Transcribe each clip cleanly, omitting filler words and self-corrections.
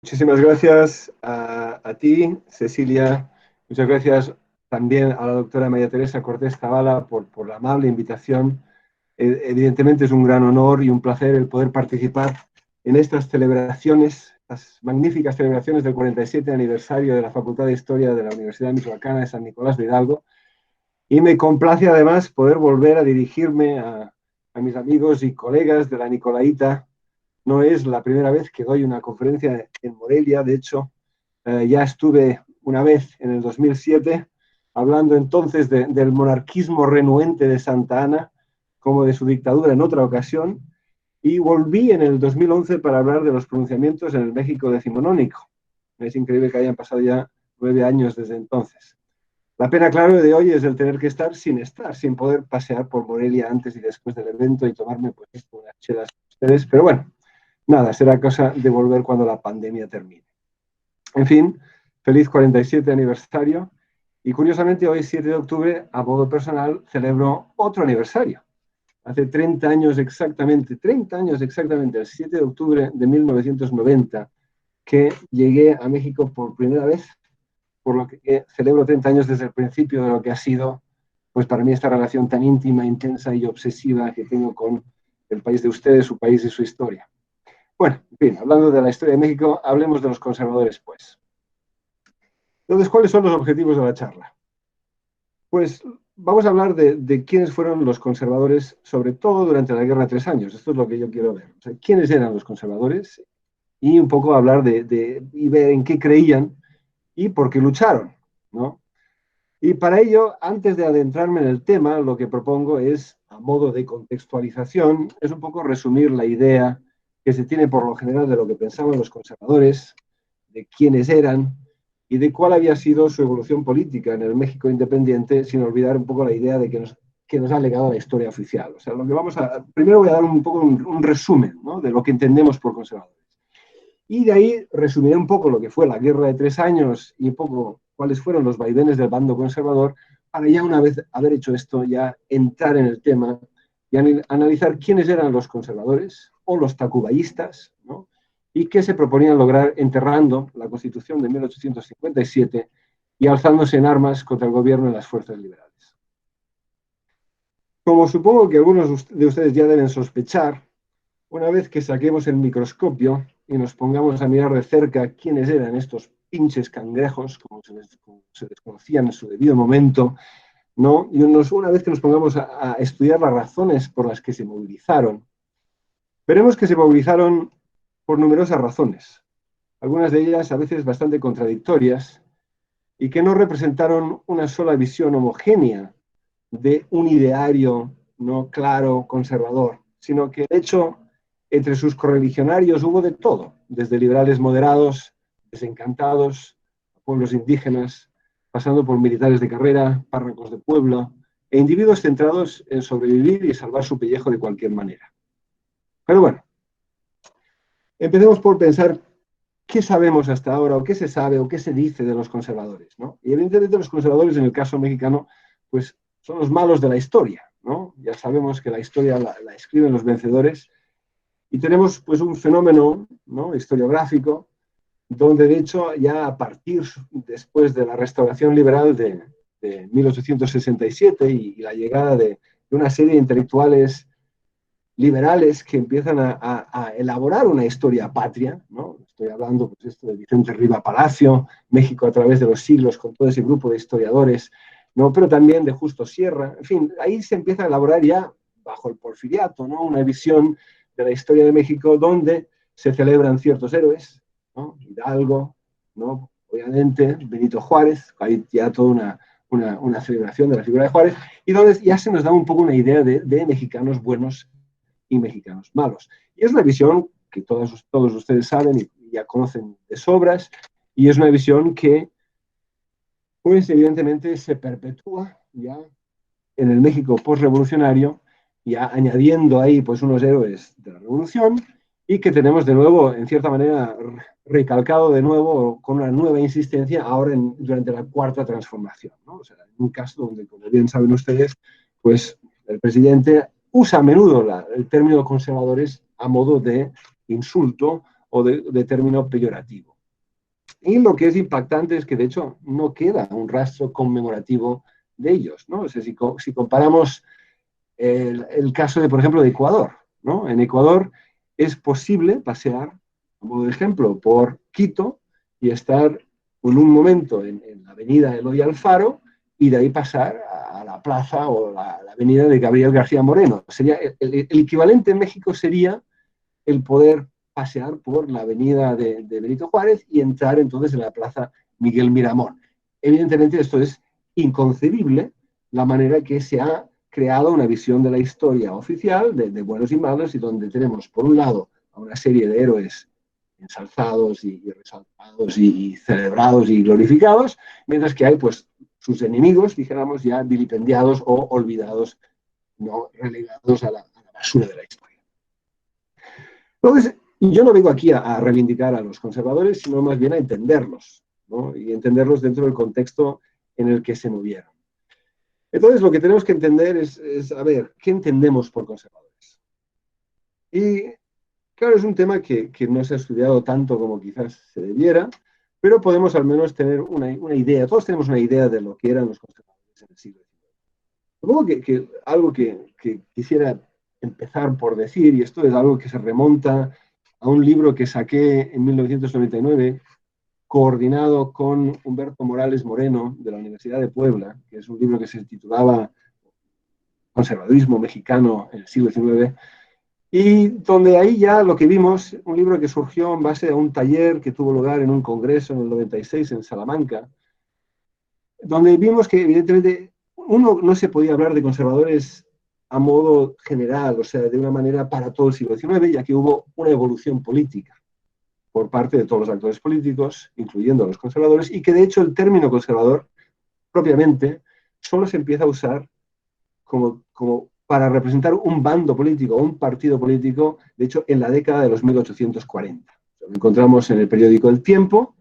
Muchísimas gracias a ti, Cecilia. Muchas gracias también a la doctora María Teresa Cortés Zavala por la amable invitación. Evidentemente es un gran honor y un placer el poder participar en estas celebraciones, las magníficas celebraciones del 47 aniversario de la Facultad de Historia de la Universidad Michoacana de San Nicolás de Hidalgo. Y me complace además poder volver a dirigirme a mis amigos y colegas de la Nicolaíta. No es la primera vez que doy una conferencia en Morelia. De hecho, ya estuve una vez en el 2007 hablando entonces del monarquismo renuente de Santa Ana, como de su dictadura en otra ocasión, y volví en el 2011 para hablar de los pronunciamientos en el México decimonónico. Es increíble que hayan pasado ya 9 años desde entonces. La pena, claro, de hoy es el tener que estar, sin poder pasear por Morelia antes y después del evento y tomarme pues, unas chelas con ustedes, pero bueno, nada, será cosa de volver cuando la pandemia termine. En fin, feliz 47 aniversario. Y curiosamente, hoy, 7 de octubre, a modo personal, celebro otro aniversario. Hace 30 años exactamente, el 7 de octubre de 1990, que llegué a México por primera vez, por lo que celebro 30 años desde el principio de lo que ha sido, pues para mí, esta relación tan íntima, intensa y obsesiva que tengo con el país de ustedes, su país y su historia. Bueno, en fin, hablando de la historia de México, hablemos de los conservadores, pues. Entonces, ¿cuáles son los objetivos de la charla? Pues vamos a hablar de quiénes fueron los conservadores, sobre todo durante la Guerra de 3 Años. Esto es lo que yo quiero ver. O sea, quiénes eran los conservadores y un poco hablar y ver en qué creían y por qué lucharon, ¿no? Y para ello, antes de adentrarme en el tema, lo que propongo es, a modo de contextualización, es un poco resumir la idea que se tiene por lo general de lo que pensaban los conservadores, de quiénes eran y de cuál había sido su evolución política en el México independiente, sin olvidar un poco la idea de que nos ha legado la historia oficial. O sea, lo que primero voy a dar un poco un resumen, ¿no?, de lo que entendemos por conservadores. Y de ahí resumiré un poco lo que fue la Guerra de 3 Años y un poco cuáles fueron los vaivenes del bando conservador, para ya una vez haber hecho esto, ya entrar en el tema y analizar quiénes eran los conservadores o los tacubayistas, ¿no?, y qué se proponían lograr enterrando la Constitución de 1857 y alzándose en armas contra el gobierno y las fuerzas liberales. Como supongo que algunos de ustedes ya deben sospechar, una vez que saquemos el microscopio y nos pongamos a mirar de cerca quiénes eran estos pinches cangrejos, como se les conocían en su debido momento, ¿no?, y una vez que nos pongamos a estudiar las razones por las que se movilizaron, veremos que se movilizaron por numerosas razones, algunas de ellas a veces bastante contradictorias, y que no representaron una sola visión homogénea de un ideario no claro, conservador, sino que de hecho entre sus correligionarios hubo de todo, desde liberales moderados, desencantados, pueblos indígenas, pasando por militares de carrera, párrocos de pueblo, e individuos centrados en sobrevivir y salvar su pellejo de cualquier manera. Pero bueno, empecemos por pensar qué sabemos hasta ahora, o qué se sabe, o qué se dice de los conservadores, ¿no? Y evidentemente los conservadores, en el caso mexicano, pues son los malos de la historia, ¿no? Ya sabemos que la historia la escriben los vencedores, y tenemos pues un fenómeno, ¿no?, historiográfico, donde de hecho ya a partir después de la restauración liberal de 1867 y la llegada de una serie de intelectuales liberales que empiezan a elaborar una historia patria, ¿no? Estoy hablando pues esto de Vicente Riva Palacio, México a través de los siglos, con todo ese grupo de historiadores, ¿no?, pero también de Justo Sierra. En fin, ahí se empieza a elaborar ya, bajo el porfiriato, ¿no?, una visión de la historia de México donde se celebran ciertos héroes, ¿no?, Hidalgo, ¿no?, obviamente Benito Juárez, hay ya toda una celebración de la figura de Juárez, y donde ya se nos da un poco una idea de mexicanos buenos y mexicanos malos. Y es una visión que todos ustedes saben y ya conocen de sobras, y es una visión que, pues evidentemente, se perpetúa ya en el México postrevolucionario, ya añadiendo ahí pues unos héroes de la revolución, y que tenemos de nuevo, en cierta manera, recalcado de nuevo con una nueva insistencia ahora durante la cuarta transformación, ¿no? O sea, en un caso donde, como bien saben ustedes, pues el presidente usa a menudo el término conservadores a modo de insulto o de término peyorativo. Y lo que es impactante es que, de hecho, no queda un rastro conmemorativo de ellos, ¿no? O sea, si comparamos el caso de, por ejemplo, de Ecuador, ¿no? En Ecuador es posible pasear, como ejemplo, por Quito y estar en un momento en la avenida Eloy Alfaro y de ahí pasar a la plaza o la avenida de Gabriel García Moreno. Sería, el equivalente en México sería el poder pasear por la avenida de Benito Juárez y entrar entonces en la plaza Miguel Miramón. Evidentemente esto es inconcebible, la manera que se ha creado una visión de la historia oficial, de buenos y malos, y donde tenemos, por un lado, a una serie de héroes ensalzados y resaltados y celebrados y glorificados, mientras que hay, pues, sus enemigos, dijéramos, ya vilipendiados o olvidados, no relegados a la basura de la historia. Entonces, yo no vengo aquí a reivindicar a los conservadores, sino más bien a entenderlos, ¿no? Y entenderlos dentro del contexto en el que se movieron. Entonces, lo que tenemos que entender es, a ver, ¿qué entendemos por conservadores? Y, claro, es un tema que no se ha estudiado tanto como quizás se debiera, pero podemos al menos tener una idea, todos tenemos una idea de lo que eran los conservadores en el siglo XIX. Supongo que algo que quisiera empezar por decir, y esto es algo que se remonta a un libro que saqué en 1999, coordinado con Humberto Morales Moreno, de la Universidad de Puebla, que es un libro que se titulaba Conservadurismo Mexicano en el siglo XIX, y donde ahí ya lo que vimos, un libro que surgió en base a un taller que tuvo lugar en un congreso en el 96 en Salamanca, donde vimos que evidentemente uno no se podía hablar de conservadores a modo general, o sea, de una manera para todo el siglo XIX, ya que hubo una evolución política por parte de todos los actores políticos, incluyendo a los conservadores, y que de hecho el término conservador propiamente solo se empieza a usar como para representar un bando político o un partido político, de hecho, en la década de los 1840. Lo encontramos en el periódico El Tiempo,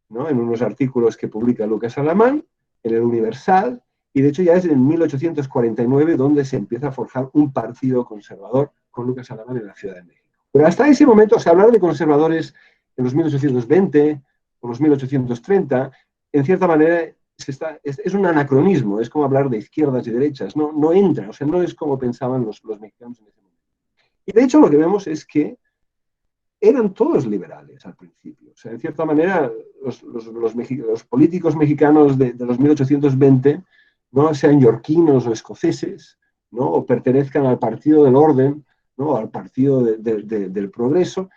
¿no? En unos artículos que publica Lucas Alamán, en el Universal, y de hecho ya es en 1849 donde se empieza a forjar un partido conservador con Lucas Alamán en la Ciudad de México. Pero hasta ese momento, o sea, hablar de conservadores en los 1820 o los 1830, en cierta manera es un anacronismo, es como hablar de izquierdas y derechas, no entra, o sea, no es como pensaban los mexicanos en ese momento. Y de hecho lo que vemos es que eran todos liberales al principio. O sea, en cierta manera, los políticos mexicanos de los 1820, no sean yorquinos o escoceses, ¿no? O pertenezcan al Partido del Orden, ¿no? Al Partido del Progreso,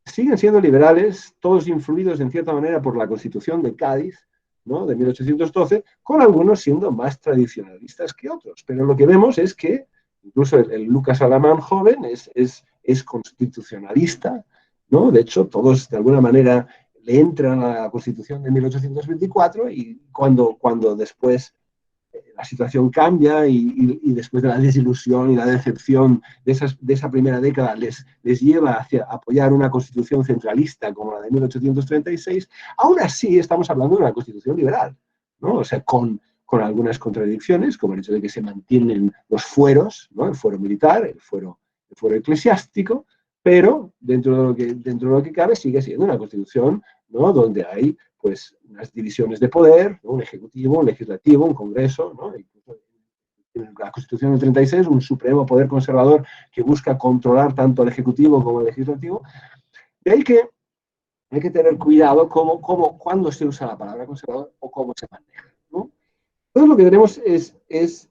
siguen siendo liberales, todos influidos en cierta manera por la Constitución de Cádiz, ¿no? De 1812, con algunos siendo más tradicionalistas que otros. Pero lo que vemos es que incluso el Lucas Alamán joven es constitucionalista, ¿no? De hecho, todos de alguna manera le entran a la Constitución de 1824 y cuando después la situación cambia y después de la desilusión y la decepción de esa primera década les lleva hacia apoyar una constitución centralista como la de 1836, aún así estamos hablando de una constitución liberal, ¿no? O sea, con algunas contradicciones, como el hecho de que se mantienen los fueros, ¿no? El fuero militar, el fuero eclesiástico, pero dentro de lo que cabe sigue siendo una constitución, ¿no? Donde hay pues unas divisiones de poder, ¿no? Un ejecutivo, un legislativo, un congreso, ¿no? En la Constitución del 36, un supremo poder conservador que busca controlar tanto al ejecutivo como al legislativo. De ahí que hay que tener cuidado cuándo se usa la palabra conservador o cómo se maneja, ¿no? Entonces lo que tenemos es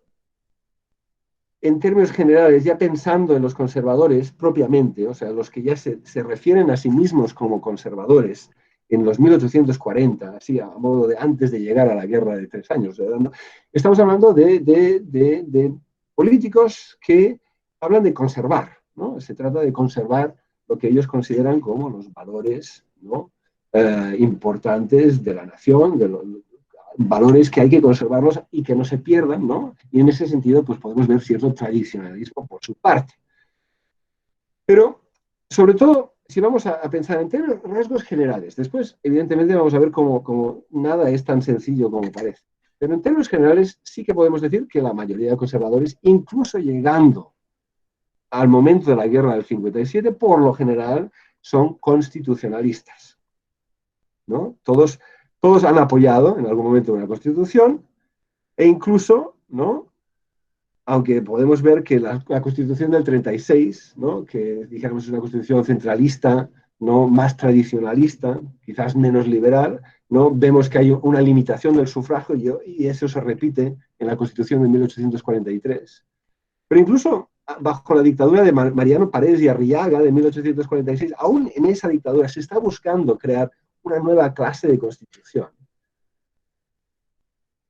en términos generales, ya pensando en los conservadores propiamente, o sea, los que ya se refieren a sí mismos como conservadores en los 1840, así a modo de antes de llegar a la Guerra de 3 Años, ¿verdad? Estamos hablando de políticos que hablan de conservar, ¿no? Se trata de conservar lo que ellos consideran como los valores, ¿no? Importantes de la nación, valores que hay que conservarlos y que no se pierdan, ¿no? Y en ese sentido, pues podemos ver cierto tradicionalismo por su parte. Pero, sobre todo, si vamos a pensar en rasgos generales, después, evidentemente, vamos a ver cómo nada es tan sencillo como parece. Pero en términos generales, sí que podemos decir que la mayoría de conservadores, incluso llegando al momento de la guerra del 57, por lo general, son constitucionalistas, ¿no? Todos han apoyado en algún momento una constitución e incluso, ¿no? Aunque podemos ver que la Constitución del 36, ¿no? Que dijéramos es una constitución centralista, ¿no? Más tradicionalista, quizás menos liberal, ¿no? Vemos que hay una limitación del sufragio y eso se repite en la Constitución de 1843. Pero incluso bajo la dictadura de Mariano Paredes y Arriaga de 1846, aún en esa dictadura se está buscando crear una nueva clase de constitución.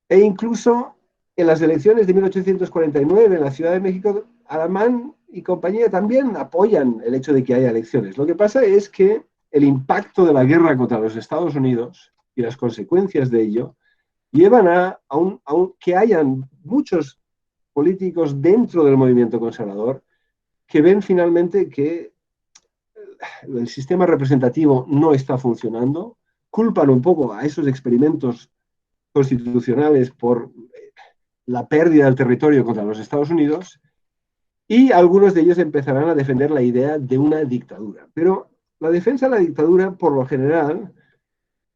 E incluso en las elecciones de 1849 en la Ciudad de México, Alamán y compañía también apoyan el hecho de que haya elecciones. Lo que pasa es que el impacto de la guerra contra los Estados Unidos y las consecuencias de ello llevan a que hayan muchos políticos dentro del movimiento conservador que ven finalmente que el sistema representativo no está funcionando, culpan un poco a esos experimentos constitucionales por la pérdida del territorio contra los Estados Unidos y algunos de ellos empezarán a defender la idea de una dictadura. Pero la defensa de la dictadura, por lo general,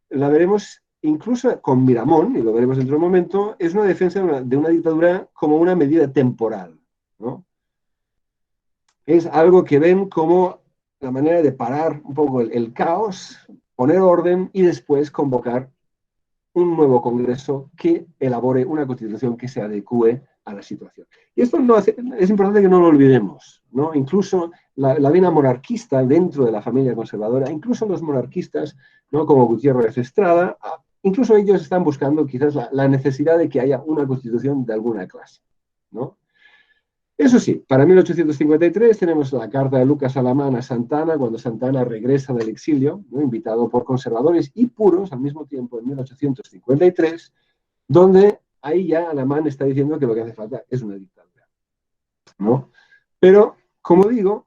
la veremos incluso con Miramón, y lo veremos dentro de un momento, es una defensa de una dictadura como una medida temporal, ¿no? Es algo que ven como la manera de parar un poco el caos, poner orden y después convocar un nuevo Congreso que elabore una constitución que se adecue a la situación. Y esto es importante que no lo olvidemos, ¿no? Incluso la vena monarquista dentro de la familia conservadora, incluso los monarquistas, ¿no? Como Gutiérrez Estrada, incluso ellos están buscando quizás la necesidad de que haya una constitución de alguna clase, ¿no? Eso sí, para 1853 tenemos la carta de Lucas Alamán a Santana, cuando Santana regresa del exilio, ¿no? Invitado por conservadores y puros al mismo tiempo en 1853, donde ahí ya Alamán está diciendo que lo que hace falta es una dictadura, ¿no? Pero, como digo,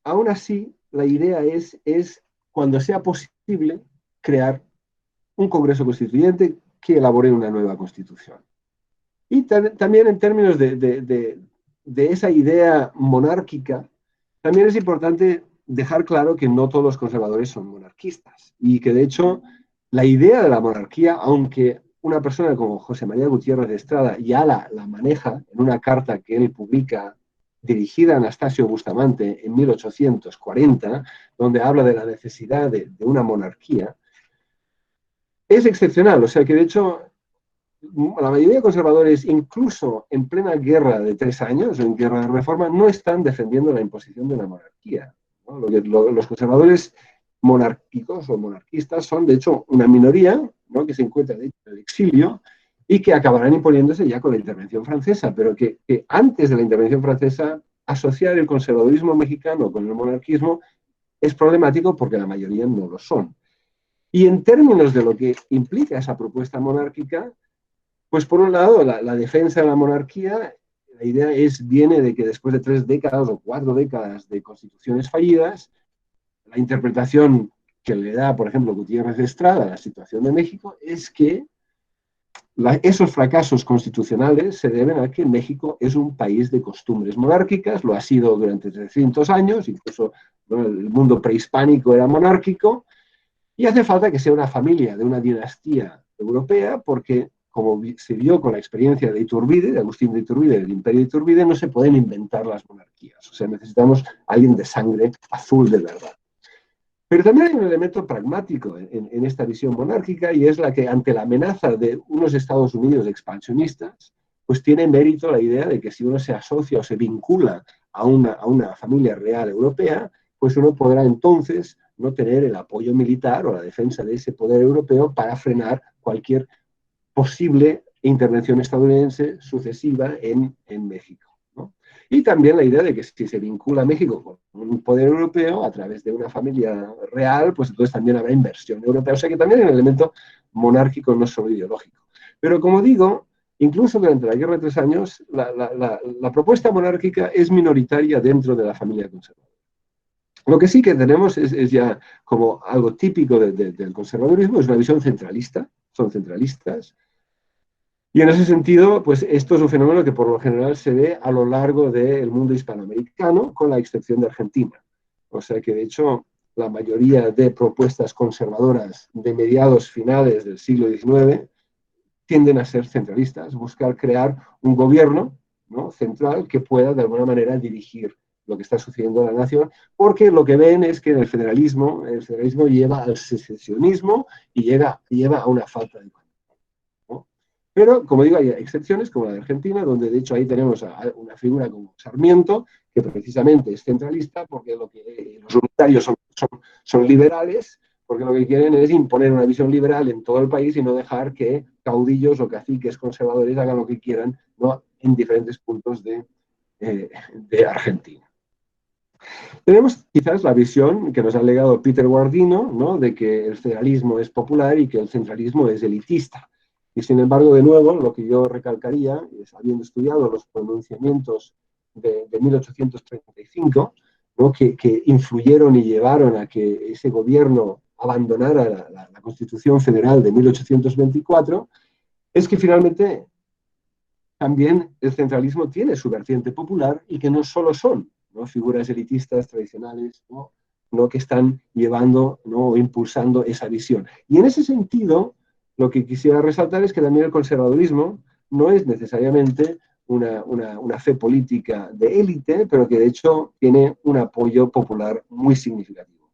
aún así la idea es cuando sea posible, crear un Congreso Constituyente que elabore una nueva Constitución. Y también en términos de esa idea monárquica, también es importante dejar claro que no todos los conservadores son monarquistas y que de hecho la idea de la monarquía, aunque una persona como José María Gutiérrez de Estrada ya la maneja en una carta que él publica dirigida a Anastasio Bustamante en 1840, donde habla de la necesidad de una monarquía, es excepcional. O sea que de hecho la mayoría de conservadores, incluso en plena guerra de 3 años, en guerra de reforma, no están defendiendo la imposición de una monarquía, ¿no? Los conservadores monárquicos o monarquistas son, de hecho, una minoría, ¿no? Que se encuentra de hecho, en el exilio y que acabarán imponiéndose ya con la intervención francesa, pero que antes de la intervención francesa, asociar el conservadurismo mexicano con el monarquismo es problemático porque la mayoría no lo son. Y en términos de lo que implica esa propuesta monárquica, pues por un lado, la defensa de la monarquía, la idea viene de que después de 3 décadas o 4 décadas de constituciones fallidas, la interpretación que le da, por ejemplo, Gutiérrez de Estrada a la situación de México es que esos fracasos constitucionales se deben a que México es un país de costumbres monárquicas, lo ha sido durante 300 años, incluso, ¿no? El mundo prehispánico era monárquico, y hace falta que sea una familia de una dinastía europea, porque como se vio con la experiencia de Iturbide, de Agustín de Iturbide, del Imperio de Iturbide, no se pueden inventar las monarquías. O sea, necesitamos a alguien de sangre azul de verdad. Pero también hay un elemento pragmático en esta visión monárquica y es la que ante la amenaza de unos Estados Unidos expansionistas, pues tiene mérito la idea de que si uno se asocia o se vincula a una familia real europea, pues uno podrá entonces no tener el apoyo militar o la defensa de ese poder europeo para frenar cualquier posible intervención estadounidense sucesiva en México, ¿no? Y también la idea de que si se vincula a México con un poder europeo a través de una familia real, pues entonces también habrá inversión europea. O sea que también hay un elemento monárquico, no solo ideológico. Pero como digo, incluso durante la Guerra de 3 años, la propuesta monárquica es minoritaria dentro de la familia conservadora. Lo que sí que tenemos es ya como algo típico del conservadurismo, es una visión centralista, son centralistas. Y en ese sentido, pues esto es un fenómeno que por lo general se ve a lo largo del mundo hispanoamericano, con la excepción de Argentina. O sea que, de hecho, la mayoría de propuestas conservadoras de mediados finales del siglo XIX tienden a ser centralistas, buscar crear un gobierno, ¿no?, central que pueda de alguna manera dirigir lo que está sucediendo en la nación, porque lo que ven es que el federalismo lleva al secesionismo y lleva a una falta de control, ¿no? Pero, como digo, hay excepciones, como la de Argentina, donde de hecho ahí tenemos a una figura como Sarmiento, que precisamente es centralista, porque los unitarios son liberales, porque lo que quieren es imponer una visión liberal en todo el país y no dejar que caudillos o caciques conservadores hagan lo que quieran, ¿no?, en diferentes puntos de Argentina. Tenemos quizás la visión que nos ha legado Peter Guardino, ¿no?, de que el federalismo es popular y que el centralismo es elitista. Y sin embargo, de nuevo, lo que yo recalcaría, es, habiendo estudiado los pronunciamientos de 1835, ¿no?, que influyeron y llevaron a que ese gobierno abandonara la Constitución Federal de 1824, es que finalmente también el centralismo tiene su vertiente popular y que no solo son, ¿no?, figuras elitistas tradicionales, ¿no?, que están llevando, ¿no?, o impulsando esa visión. Y en ese sentido, lo que quisiera resaltar es que también el conservadurismo no es necesariamente una fe política de élite, pero que de hecho tiene un apoyo popular muy significativo.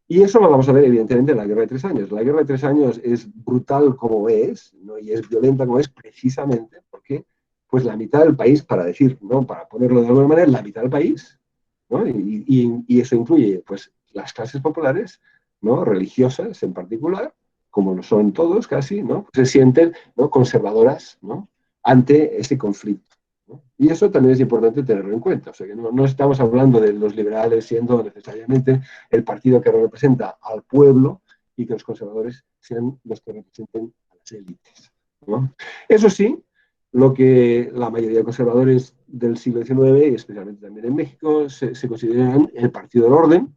Y eso lo vamos a ver evidentemente en la Guerra de 3 Años. La Guerra de 3 Años es brutal como es, ¿no?, y es violenta como es precisamente porque pues la mitad del país, para decir, ¿no?, para ponerlo de alguna manera, la mitad del país, ¿no?, y eso incluye pues las clases populares, ¿no?, religiosas en particular, como lo son todos casi, ¿no?, pues se sienten, ¿no?, conservadoras, ¿no?, ante ese conflicto, ¿no? Y eso también es importante tenerlo en cuenta. O sea, que no estamos hablando de los liberales siendo necesariamente el partido que representa al pueblo y que los conservadores sean los que representen a las élites, ¿no? Eso sí, lo que la mayoría de conservadores del siglo XIX, y especialmente también en México, se consideran el partido del orden,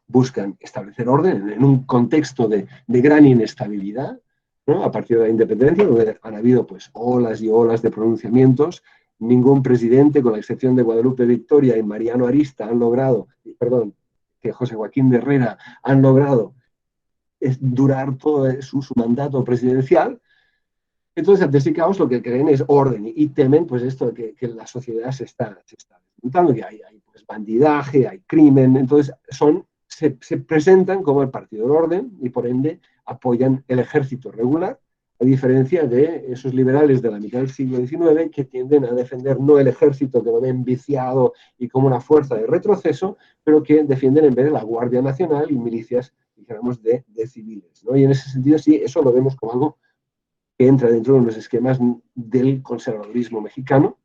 buscan establecer orden en un contexto de gran inestabilidad, ¿no?, a partir de la independencia, donde han habido pues olas y olas de pronunciamientos. Ningún presidente, con la excepción de Guadalupe Victoria y Mariano Arista, que José Joaquín de Herrera, han logrado durar todo su mandato presidencial. Entonces, ante ese caos, lo que creen es orden y temen pues esto de que la sociedad se está desmontando, que hay pues, bandidaje, hay crimen. Entonces, se presentan como el partido del orden y, por ende, apoyan el ejército regular, a diferencia de esos liberales de la mitad del siglo XIX que tienden a defender no el ejército, que lo ven viciado y como una fuerza de retroceso, pero que defienden en vez de la Guardia Nacional y milicias, dijéramos, de civiles, ¿no? Y en ese sentido, sí, eso lo vemos como algo que entra dentro de los esquemas del conservadurismo mexicano.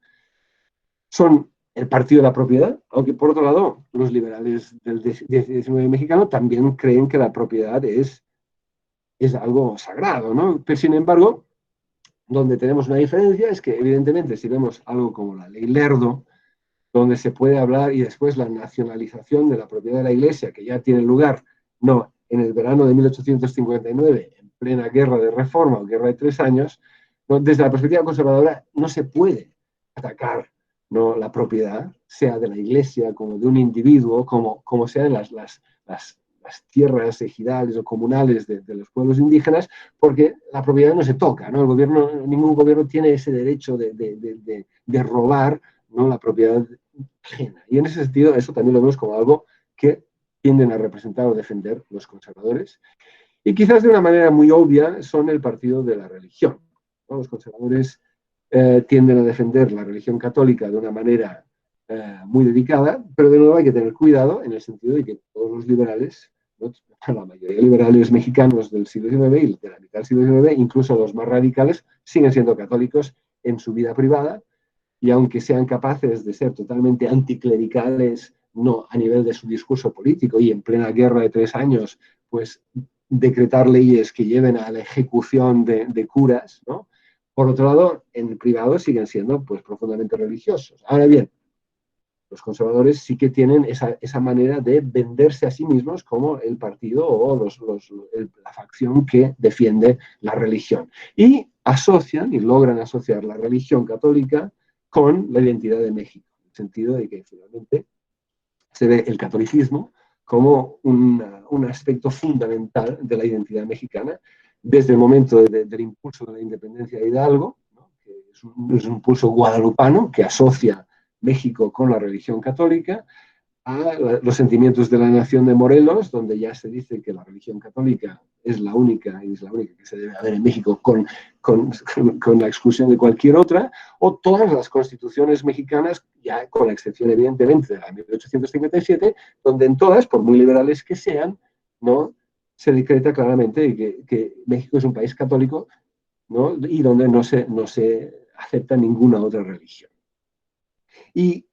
Son el partido de la propiedad, aunque por otro lado los liberales del XIX mexicano también creen que la propiedad es algo sagrado, ¿no? Pero sin embargo, donde tenemos una diferencia es que evidentemente si vemos algo como la ley Lerdo, donde se puede hablar, y después la nacionalización de la propiedad de la Iglesia, que ya tiene lugar, no en el verano de 1859, en plena guerra de reforma o guerra de 3 años, ¿no?, desde la perspectiva conservadora no se puede atacar, ¿no?, la propiedad, sea de la Iglesia como de un individuo, como sean las tierras ejidales o comunales de los pueblos indígenas, porque la propiedad no se toca, ¿no? Ningún gobierno tiene ese derecho de robar, ¿no?, la propiedad ajena. Y en ese sentido, eso también lo vemos como algo que tienden a representar o defender los conservadores. Y quizás de una manera muy obvia son el partido de la religión, ¿no? Los conservadores tienden a defender la religión católica de una manera muy dedicada, pero de nuevo hay que tener cuidado en el sentido de que todos los liberales, ¿no?, la mayoría de liberales mexicanos del siglo XIX y de la mitad del siglo XIX, incluso los más radicales, siguen siendo católicos en su vida privada, y aunque sean capaces de ser totalmente anticlericales, no a nivel de su discurso político y en plena guerra de 3 años, pues decretar leyes que lleven a la ejecución de curas, ¿no?, por otro lado, en privado siguen siendo pues profundamente religiosos. Ahora bien, los conservadores sí que tienen esa manera de venderse a sí mismos como el partido o la facción que defiende la religión. Y asocian y logran asociar la religión católica con la identidad de México, en el sentido de que finalmente se ve el catolicismo como un aspecto fundamental de la identidad mexicana, desde el momento del impulso de la independencia de Hidalgo, ¿no? Que es un impulso guadalupano que asocia México con la religión católica, a los sentimientos de la nación de Morelos, donde ya se dice que la religión católica es la única y es la única que se debe haber en México con la exclusión de cualquier otra, o todas las constituciones mexicanas, ya con la excepción evidentemente de la de 1857, donde en todas, por muy liberales que sean, ¿no? Se decreta claramente que México es un país católico, ¿no? Y donde no se acepta ninguna otra religión. Y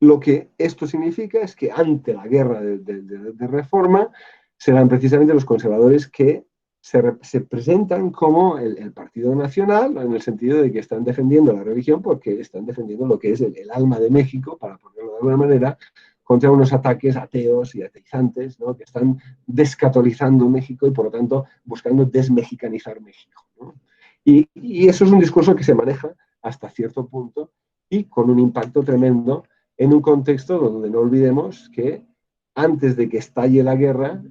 lo que esto significa es que ante la guerra de reforma serán precisamente los conservadores que se presentan como el partido nacional, en el sentido de que están defendiendo la religión porque están defendiendo lo que es el alma de México, para ponerlo de alguna manera, contra unos ataques ateos y ateizantes, ¿no? Que están descatolizando México y por lo tanto buscando desmexicanizar México, ¿no? Y eso es un discurso que se maneja hasta cierto punto y con un impacto tremendo en un contexto donde no olvidemos que antes de que estalle la guerra,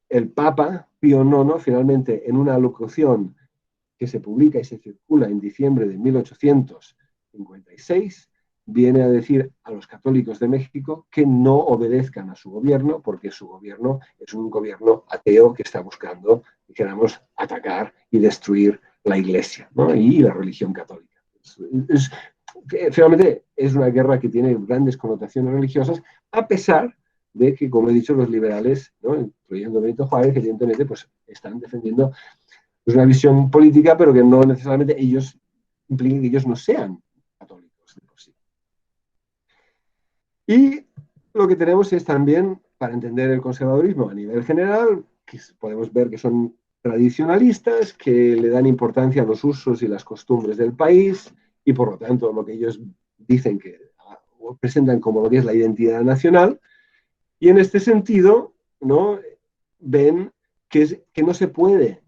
el Papa Pío IX, finalmente, en una alocución que se publica y se circula en diciembre de 1856, viene a decir a los católicos de México que no obedezcan a su gobierno, porque su gobierno es un gobierno ateo que está buscando, dijéramos, atacar y destruir la Iglesia, ¿no? Y la religión católica. Finalmente es una guerra que tiene grandes connotaciones religiosas, a pesar de que, como he dicho, los liberales, ¿no? Incluyendo Benito Juárez, evidentemente, pues están defendiendo pues, una visión política, pero que no necesariamente ellos impliquen que ellos no sean católicos de por sí. Y lo que tenemos es también, para entender el conservadurismo a nivel general, que podemos ver que son tradicionalistas, que le dan importancia a los usos y las costumbres del país, y por lo tanto lo que ellos dicen que o presentan como lo que es la identidad nacional, y en este sentido, ¿no? Ven que no se puede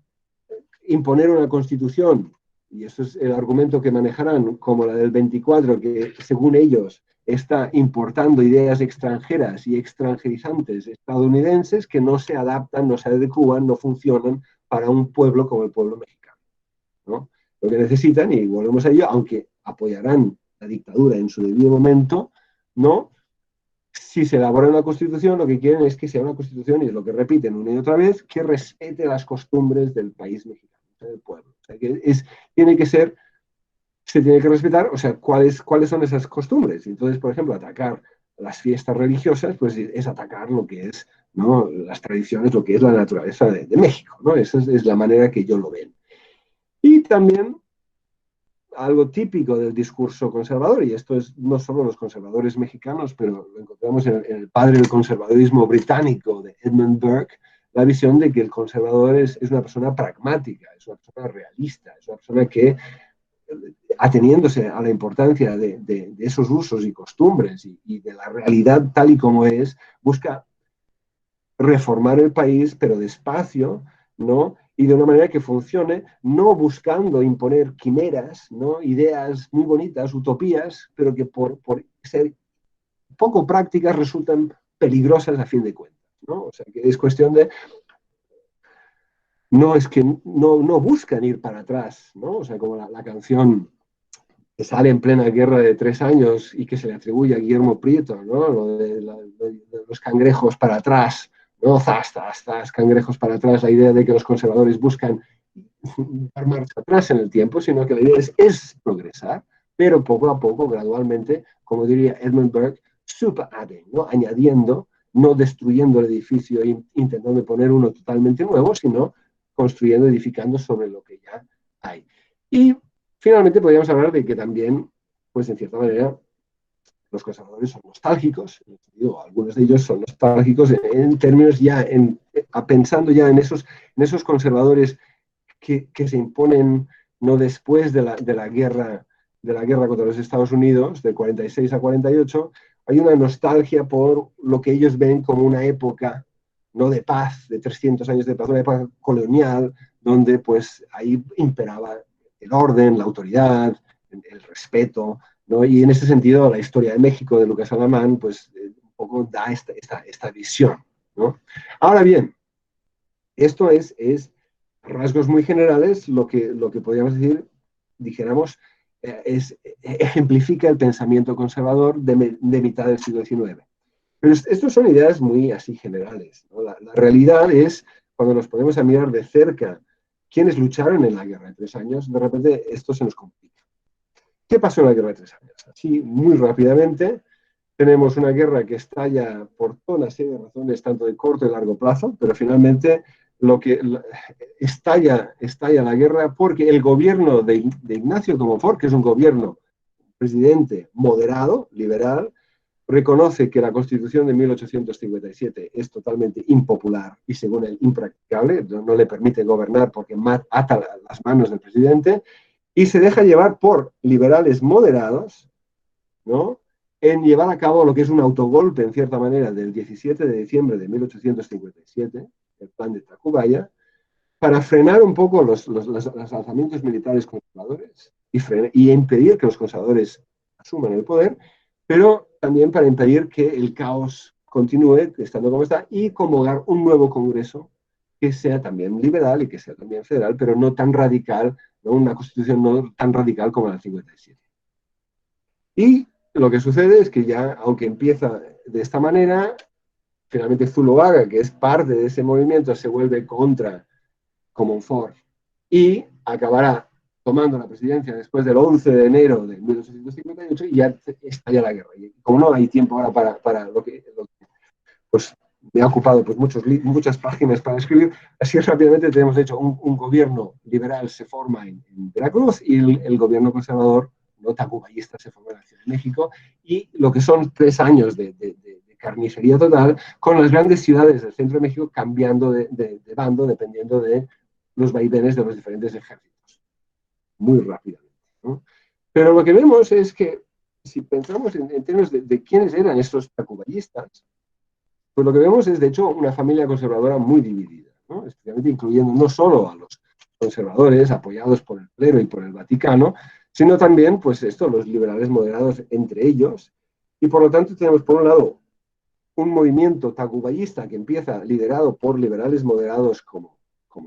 imponer una constitución, y eso es el argumento que manejarán, como la del 24, que según ellos está importando ideas extranjeras y extranjerizantes estadounidenses que no se adaptan, no se adecuan, no funcionan para un pueblo como el pueblo mexicano, ¿no? Lo que necesitan, y volvemos a ello, aunque apoyarán la dictadura en su debido momento, ¿no? Si se elabora una constitución, lo que quieren es que sea una constitución, y es lo que repiten una y otra vez, que respete las costumbres del país mexicano, del pueblo. O sea, que tiene que ser, se tiene que respetar, o sea, cuáles son esas costumbres. Entonces, por ejemplo, atacar las fiestas religiosas, pues es atacar lo que es, ¿no? Las tradiciones, lo que es la naturaleza de México, ¿no? Esa es la manera que yo lo veo. Y también algo típico del discurso conservador, y esto es no solo los conservadores mexicanos, pero lo encontramos en el padre del conservadurismo británico, de Edmund Burke, la visión de que el conservador es una persona pragmática, es una persona realista, es una persona que, ateniéndose a la importancia de esos usos y costumbres y de la realidad tal y como es, busca reformar el país, pero despacio, ¿no? Y de una manera que funcione, no buscando imponer quimeras, ¿no? Ideas muy bonitas, utopías, pero que por ser poco prácticas resultan peligrosas a fin de cuentas, ¿no? O sea, que es cuestión de... No es que no buscan ir para atrás, ¿no? O sea, como la canción que sale en plena guerra de 3 años y que se le atribuye a Guillermo Prieto, ¿no? Lo de los cangrejos para atrás, ¿no? Zas, cangrejos para atrás, la idea de que los conservadores buscan dar marcha atrás en el tiempo, sino que la idea es progresar, pero poco a poco, gradualmente, como diría Edmund Burke, super-adding, ¿no? Añadiendo, no destruyendo el edificio e intentando poner uno totalmente nuevo, sino construyendo, edificando sobre lo que ya hay. Y finalmente podríamos hablar de que también, pues en cierta manera, los conservadores son nostálgicos, digo, algunos de ellos son nostálgicos en términos ya, pensando ya en esos conservadores que se imponen no después de la guerra contra los Estados Unidos, de 46 a 48, hay una nostalgia por lo que ellos ven como una época, no de paz, de 300 años de paz, una época colonial, donde pues ahí imperaba el orden, la autoridad, el respeto, ¿no? Y en ese sentido la historia de México de Lucas Alamán pues poco da esta visión, ¿no? Ahora bien, esto es rasgos muy generales, lo que podríamos decir, dijéramos, ejemplifica el pensamiento conservador de mitad del siglo XIX. Pero estas son ideas muy así generales, ¿no? La realidad es, cuando nos ponemos a mirar de cerca quiénes lucharon en la Guerra de 3 años, de repente esto se nos complica. ¿Qué pasó en la Guerra de 3 años? Así, muy rápidamente, tenemos una guerra que estalla por toda una serie de razones, tanto de corto y largo plazo, pero finalmente estalla la guerra porque el gobierno de Ignacio Comonfort, que es un gobierno presidente moderado, liberal, reconoce que la Constitución de 1857 es totalmente impopular y, según él, impracticable, no le permite gobernar porque ata las manos del presidente, y se deja llevar por liberales moderados, ¿no?, en llevar a cabo lo que es un autogolpe, en cierta manera, del 17 de diciembre de 1857, el plan de Tacubaya, para frenar un poco los alzamientos militares conservadores y impedir que los conservadores asuman el poder, pero también para impedir que el caos continúe estando como está y convocar un nuevo Congreso que sea también liberal y que sea también federal, pero no tan radical, ¿no?, una constitución no tan radical como la del 57. Y lo que sucede es que ya, aunque empieza de esta manera, finalmente Zuloaga, que es parte de ese movimiento, se vuelve contra Comonfort y acabará tomando la presidencia después del 11 de enero de 1858 y ya estalla la guerra. Y como no hay tiempo ahora para lo que pues, me ha ocupado pues, muchas páginas para escribir, así rápidamente tenemos, de hecho, un gobierno liberal se forma en Veracruz y el gobierno conservador, no tacuballista, se forma en la Ciudad de México, y lo que son 3 años de carnicería total, con las grandes ciudades del centro de México cambiando de bando dependiendo de los vaivenes de los diferentes ejércitos, muy rápidamente, ¿no? Pero lo que vemos es que, si pensamos en términos de quiénes eran estos tacuballistas, pues lo que vemos es, de hecho, una familia conservadora muy dividida, ¿no?, especialmente incluyendo no solo a los conservadores apoyados por el clero y por el Vaticano, sino también, pues esto, los liberales moderados entre ellos, y por lo tanto tenemos, por un lado, un movimiento tacuballista que empieza liderado por liberales moderados como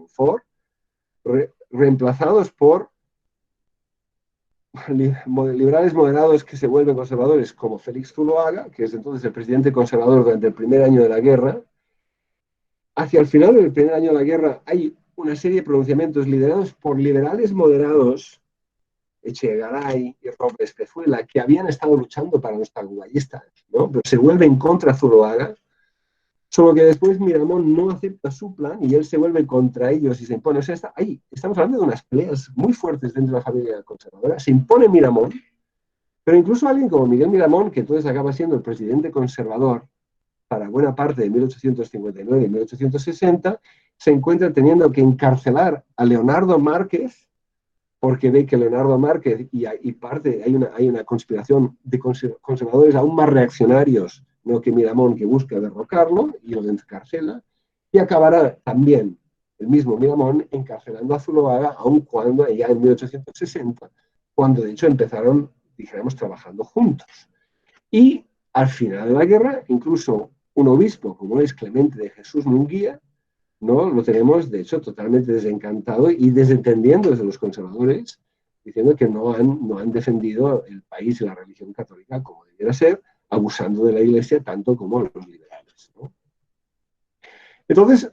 Ford, reemplazados por liberales moderados que se vuelven conservadores como Félix Zuloaga, que es entonces el presidente conservador durante el primer año de la guerra. Hacia el final del primer año de la guerra hay una serie de pronunciamientos liderados por liberales moderados, Echegaray y Robles Pezuela, que habían estado luchando para los tacuballistas, ¿no?, pero se vuelven contra Zuloaga. Solo que después Miramón no acepta su plan y él se vuelve contra ellos y se impone. O sea, estamos hablando de unas peleas muy fuertes dentro de la familia conservadora. Se impone Miramón, pero incluso alguien como Miguel Miramón, que entonces acaba siendo el presidente conservador para buena parte de 1859 y 1860, se encuentra teniendo que encarcelar a Leonardo Márquez, porque ve que Leonardo Márquez hay una conspiración de conservadores aún más reaccionarios, no que Miramón, que busca derrocarlo y lo encarcela, y acabará también el mismo Miramón encarcelando a Zuloaga, aun cuando ya en 1860, cuando de hecho empezaron, dijéramos, trabajando juntos. Y al final de la guerra, incluso un obispo como es Clemente de Jesús Munguía, ¿no?, lo tenemos, de hecho, totalmente desencantado y desentendiendo desde los conservadores, diciendo que no han defendido el país y la religión católica como debiera ser, abusando de la Iglesia tanto como los liberales, ¿no? Entonces,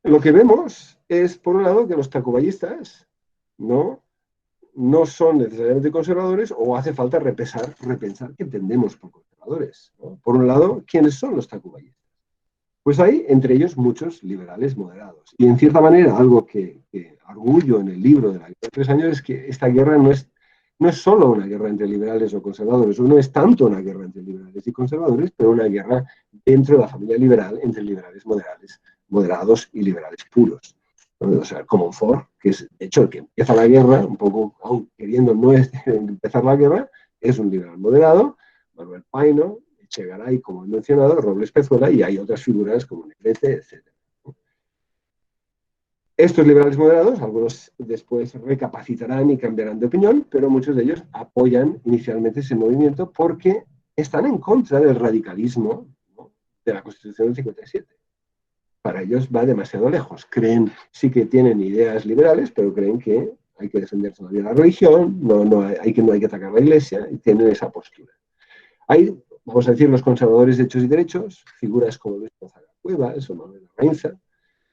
lo que vemos es, por un lado, que los tacuballistas no son necesariamente conservadores, o hace falta repensar qué entendemos por conservadores, ¿no? Por un lado, ¿quiénes son los tacuballistas? Pues hay entre ellos muchos liberales moderados. Y en cierta manera, algo que arguyo en el libro de la Guerra de 3 años es que esta guerra no es solo una guerra entre liberales o conservadores, no es tanto una guerra entre liberales y conservadores, pero una guerra dentro de la familia liberal entre liberales moderados y liberales puros. O sea, Comonfort, que es de hecho el que empieza la guerra, un poco aún queriendo no empezar la guerra, es un liberal moderado. Manuel Paino, Echegaray, como he mencionado, Robles Pezuela, y hay otras figuras como Negrete, etc. Estos liberales moderados, algunos después recapacitarán y cambiarán de opinión, pero muchos de ellos apoyan inicialmente ese movimiento porque están en contra del radicalismo, de la Constitución del 57. Para ellos va demasiado lejos. Creen, sí que tienen ideas liberales, pero creen que hay que defender todavía la religión, no hay que atacar la Iglesia, y tienen esa postura. Hay, vamos a decir, los conservadores de hechos y derechos, figuras como Luis Gonzaga Cuevas o Manuel Arrainza.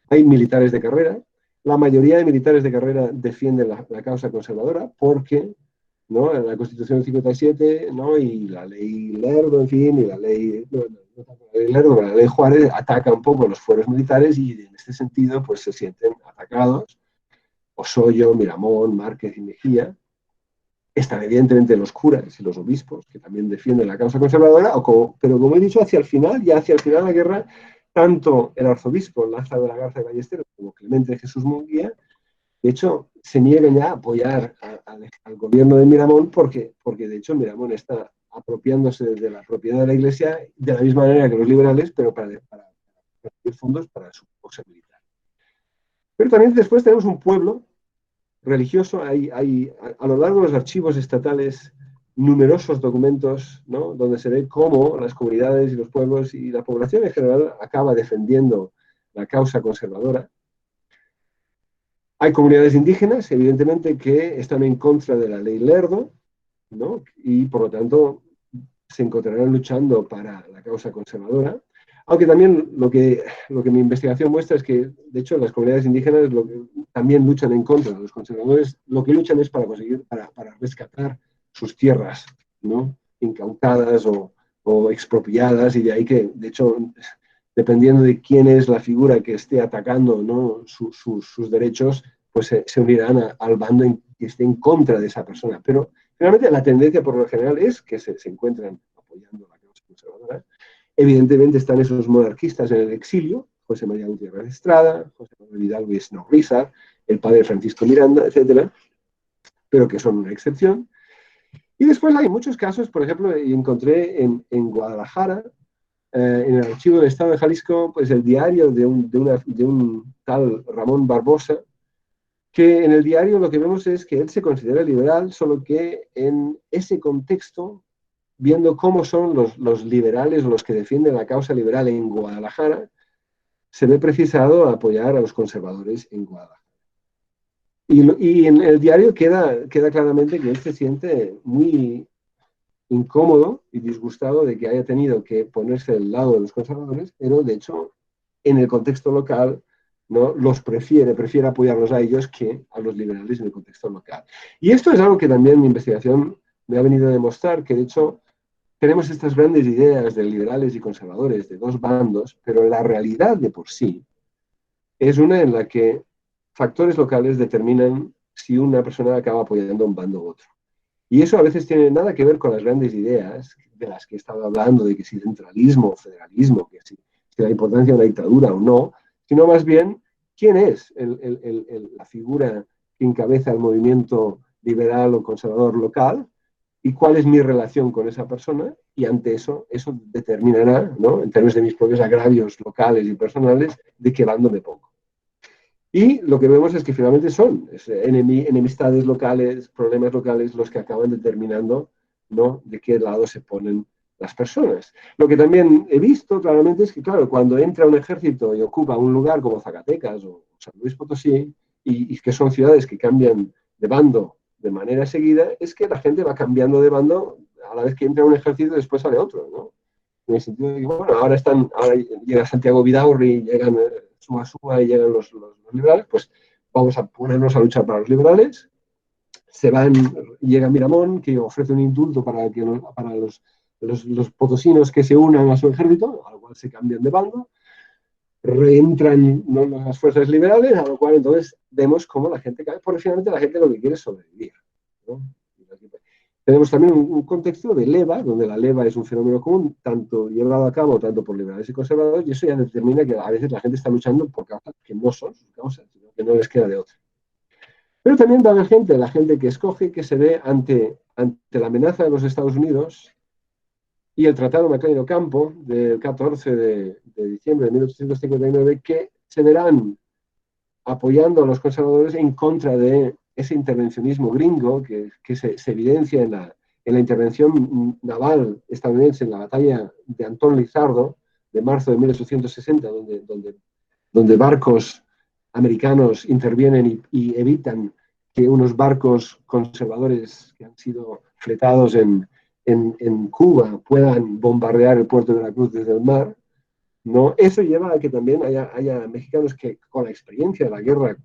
Hay militares de carrera. La mayoría de militares de carrera defienden la causa conservadora porque, ¿no?, la Constitución del 57, ¿no?, y la ley Lerdo, en fin, y la ley, la ley Juárez ataca un poco los fueros militares y en este sentido pues se sienten atacados. Osoyo, Miramón, Márquez y Mejía. Están evidentemente los curas y los obispos, que también defienden la causa conservadora, pero como he dicho, hacia el final de la guerra, tanto el arzobispo Lázaro de la Garza de Ballesteros como Clemente Jesús Munguía, de hecho, se niegan ya a apoyar al gobierno de Miramón porque de hecho Miramón está apropiándose de la propiedad de la Iglesia de la misma manera que los liberales, pero para recibir fondos para su causa militar. Pero también después tenemos un pueblo religioso. Hay a lo largo de los archivos estatales numerosos documentos, ¿no?, donde se ve cómo las comunidades y los pueblos y la población en general acaba defendiendo la causa conservadora. Hay comunidades indígenas, evidentemente, que están en contra de la ley Lerdo, ¿no?, y por lo tanto se encontrarán luchando para la causa conservadora. Aunque también lo que mi investigación muestra es que, de hecho, las comunidades indígenas también luchan en contra de los conservadores. Lo que luchan es para conseguir, para rescatar sus tierras, ¿no?, incautadas o expropiadas, y de ahí que, de hecho, dependiendo de quién es la figura que esté atacando, ¿no?, sus derechos, pues se unirán al bando que esté en contra de esa persona. Pero realmente la tendencia por lo general es que se encuentran apoyando la causa conservadora. Evidentemente están esos monarquistas en el exilio, José María Gutiérrez Estrada, José Manuel Hidalgo y Snorrizar, el padre Francisco Miranda, etcétera, pero que son una excepción. Y después hay muchos casos, por ejemplo, encontré en Guadalajara, en el archivo del Estado de Jalisco, pues el diario de un tal Ramón Barbosa, que en el diario lo que vemos es que él se considera liberal, solo que en ese contexto, viendo cómo son los liberales o los que defienden la causa liberal en Guadalajara, se ve precisado a apoyar a los conservadores en Guadalajara. Y en el diario queda claramente que él se siente muy incómodo y disgustado de que haya tenido que ponerse del lado de los conservadores, pero de hecho en el contexto local, ¿no?, los prefiere apoyarlos a ellos que a los liberales en el contexto local. Y esto es algo que también mi investigación me ha venido a demostrar, que de hecho tenemos estas grandes ideas de liberales y conservadores, de dos bandos, pero la realidad de por sí es una en la que factores locales determinan si una persona acaba apoyando a un bando u otro. Y eso a veces tiene nada que ver con las grandes ideas de las que he estado hablando, de que si centralismo o federalismo, que si la importancia de una dictadura o no, sino más bien quién es la figura que encabeza el movimiento liberal o conservador local y cuál es mi relación con esa persona, y ante eso determinará, ¿no?, en términos de mis propios agravios locales y personales, de qué bando me pongo. Y lo que vemos es que finalmente son enemistades locales, problemas locales, los que acaban determinando, ¿no?, de qué lado se ponen las personas. Lo que también he visto claramente es que, claro, cuando entra un ejército y ocupa un lugar como Zacatecas o San Luis Potosí, y que son ciudades que cambian de bando de manera seguida, es que la gente va cambiando de bando a la vez que entra un ejército y después sale otro, ¿no? En el sentido de que, bueno, ahora llega Santiago Vidaurri, llegan Suma y llegan los liberales, pues vamos a ponernos a luchar para los liberales. Llega Miramón, que ofrece un indulto para los potosinos que se unan a su ejército, a lo cual se cambian de bando, reentran, ¿no?, las fuerzas liberales, a lo cual entonces vemos cómo la gente cae, porque finalmente la gente lo que quiere es sobrevivir, ¿no? Tenemos también un contexto de leva, donde la leva es un fenómeno común, tanto llevado a cabo tanto por liberales y conservadores, y eso ya determina que a veces la gente está luchando por causas que no son sus causas, sino que no les queda de otra. Pero también va a haber la gente que escoge, que se ve ante la amenaza de los Estados Unidos y el Tratado Maclean-Ocampo del 14 de diciembre de 1859, que se verán apoyando a los conservadores en contra de ese intervencionismo gringo que se evidencia en la intervención naval estadounidense en la batalla de Antón Lizardo, de marzo de 1860, donde barcos americanos intervienen y evitan que unos barcos conservadores que han sido fletados en Cuba puedan bombardear el puerto de Veracruz desde el mar, ¿no? Eso lleva a que también haya mexicanos que con la experiencia de la guerra,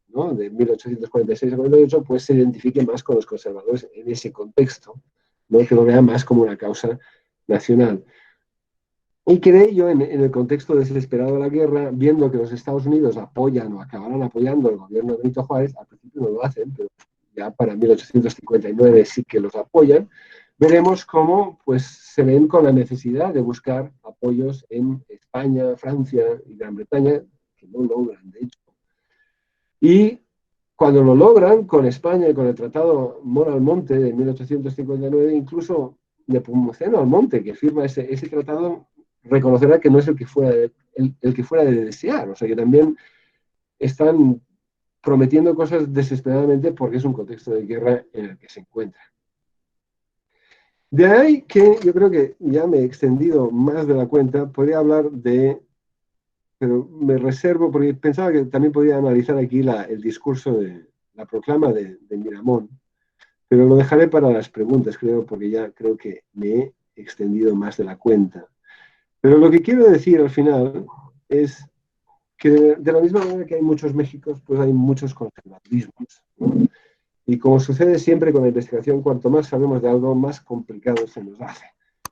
¿no?, de 1846 a 48, pues se identifiquen más con los conservadores en ese contexto, ¿no?, que lo vean más como una causa nacional. Y que de ello, en el contexto desesperado de la guerra, viendo que los Estados Unidos apoyan o acabarán apoyando el gobierno de Benito Juárez, al principio no lo hacen, pero ya para 1859 sí que los apoyan, veremos cómo pues, se ven con la necesidad de buscar apoyos en España, Francia y Gran Bretaña, que no logran, de hecho. Y cuando lo logran con España y con el Tratado Mora-Almonte de 1859, incluso Nepomuceno Almonte, que firma ese tratado, reconocerá que no es el que fuera de desear. O sea que también están prometiendo cosas desesperadamente porque es un contexto de guerra en el que se encuentra. De ahí que yo creo que ya me he extendido más de la cuenta, podría hablar pero me reservo porque pensaba que también podía analizar aquí el discurso de la proclama de Miramón, pero lo dejaré para las preguntas, creo, porque ya creo que me he extendido más de la cuenta. Pero lo que quiero decir al final es que de la misma manera que hay muchos Méxicos, pues hay muchos conservadurismos, ¿no? Y como sucede siempre con la investigación, cuanto más sabemos de algo, más complicado se nos hace.